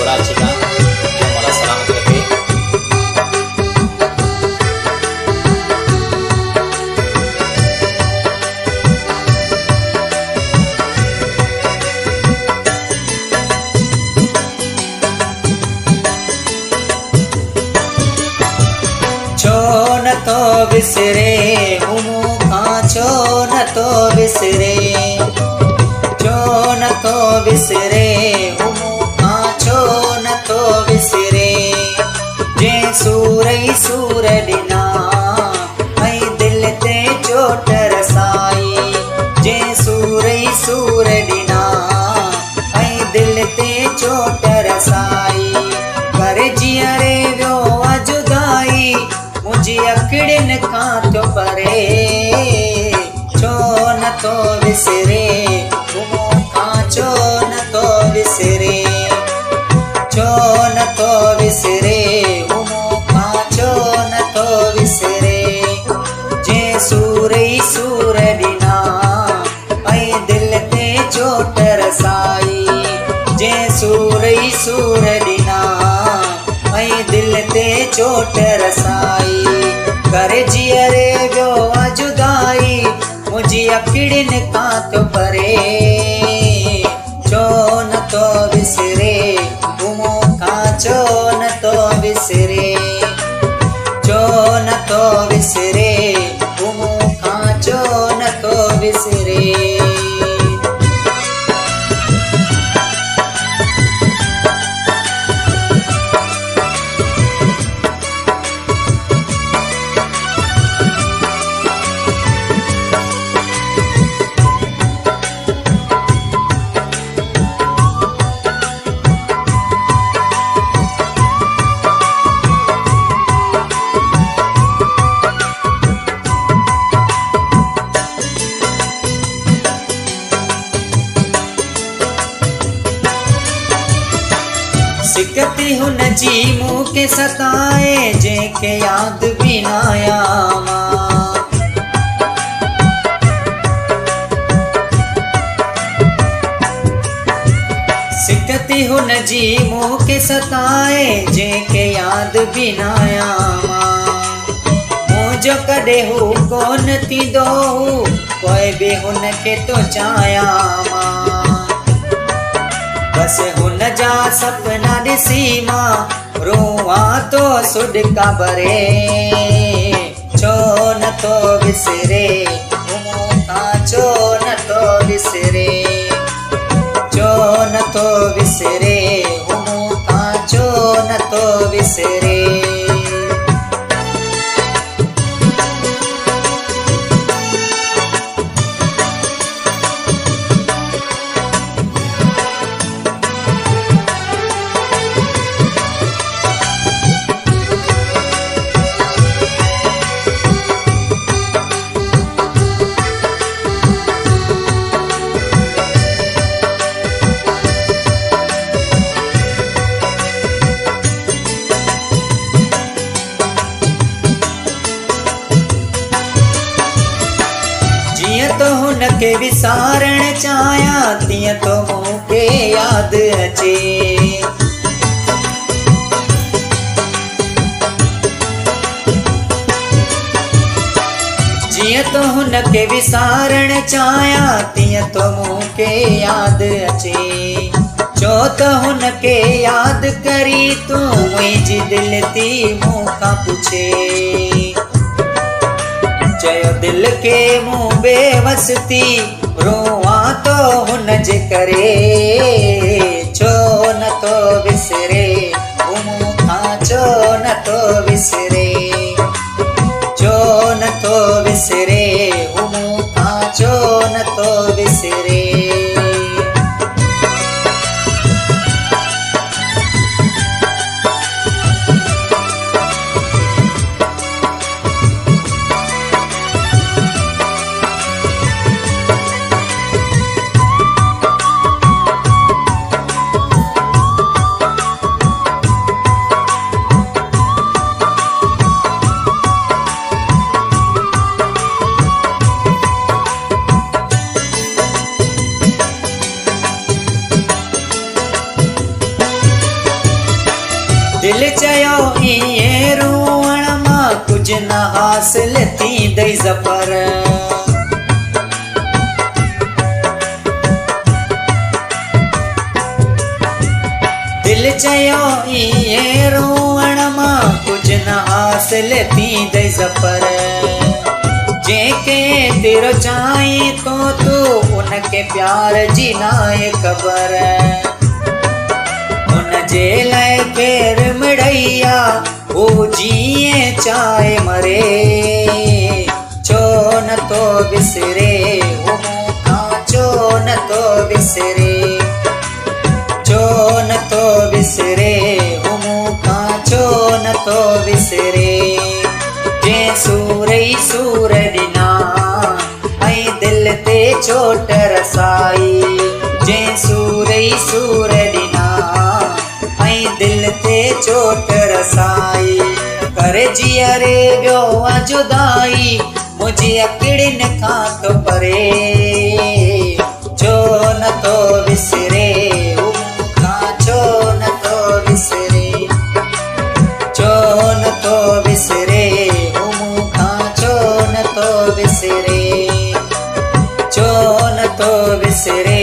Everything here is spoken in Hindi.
बोलायची का जो मला सलामत रखे। छो न तो विसरे मुका छो न तो विसरे, छो न तो विसरे मुका छो न तो विसरे। जे सूरई सूर ॾिना ऐं दिल ते चोट रसाई, जे सूरई सूर ॾिना ऐं दिल ते चोट रसाई। कर जीअरे वियो आहे जुदाई मुंहिंजी अखिड़ियुनि खां थो परे। छो न तो विसरे मूंखां छो न तो विसरे, छो न तो विसरे मूंखां छो न तो विसरे। जे सूरई सूर ॾिना ऐं दिल ते चोट रसाई, जे सूरई सूर ॾिना ऐं दिल ते चोट रसाई। कर जीअरे वियो आहे जुदाई मुंहिंजी अखिड़ियुनि खां थो परे। छो न तो विसरे मूंखां छो न तो विसरे, छो न तो विसरे मूंखां छो न तो विसरे। सिकती हुन जी मूंखे सताए जंहिंखे यादि बि न आयां। सिकती हुन जी मूंखे सताए जंहिंखे यादि बि न आयां। मुंहिंजो कॾहिं हू कोन थींदो हू पोइ बि हुनखे तो चाहियां। बस हुन जा सपना ॾिसी मां रोवां तो सुॾिका भरे। छो न तो विसरे मूंखां छो न तो विसरे, छो न तो विसरे मूंखां छो न तो विसरे। जीअं तो हुनखे विसारण चाहियां तीअं तो मूंखे यादि अचे। जीअं तो हुनखे विसारण चाहियां तीअं तो मूंखे यादि अचे। छो त हुनखे यादि करी तूं मुंहिंजी दिलि थी मूंखां पुछे। चयो दिल के मूं बेवस थी रोवां तो हुन जे करे। छो न तो विसरे मूंखां छो न तो विसरे, छो न तो विसरे मूंखां छो न तो विसरे। दिल चयो इएं रोअण मां कुझ न हासिल थींदई ज़फ़र। दिल चयो इएं रोअण मां कुझ न हासिल थींदई ज़फ़र। जंहिंखे तेरो चाहीं तो तूं उनखे प्यार जी नाहे ख़बर। उनजे लाइ केर मिड़ैया हू जीअं चाहे मरे। छो नथो विसरे हू मूंखां छो नथो विसरे। छो नथो विसरे हू मूंखां छो नथो विसरे। जंहिं सूर ई सूर ॾिना ऐं दिल ते चोट रसाई। जंहिं सूर ई सूर ॾिना ऐं दिल ते चोट रसाई। करे जीअरे वियो आहे जुदाई मुंहिंजी अकिड़ियुनि खां थो परे। छो नथो विसरे हू मूंखां छो नथो विसरे। छो नथो विसरे हू मूंखां छो नथो विसरे। छो नथो विसरे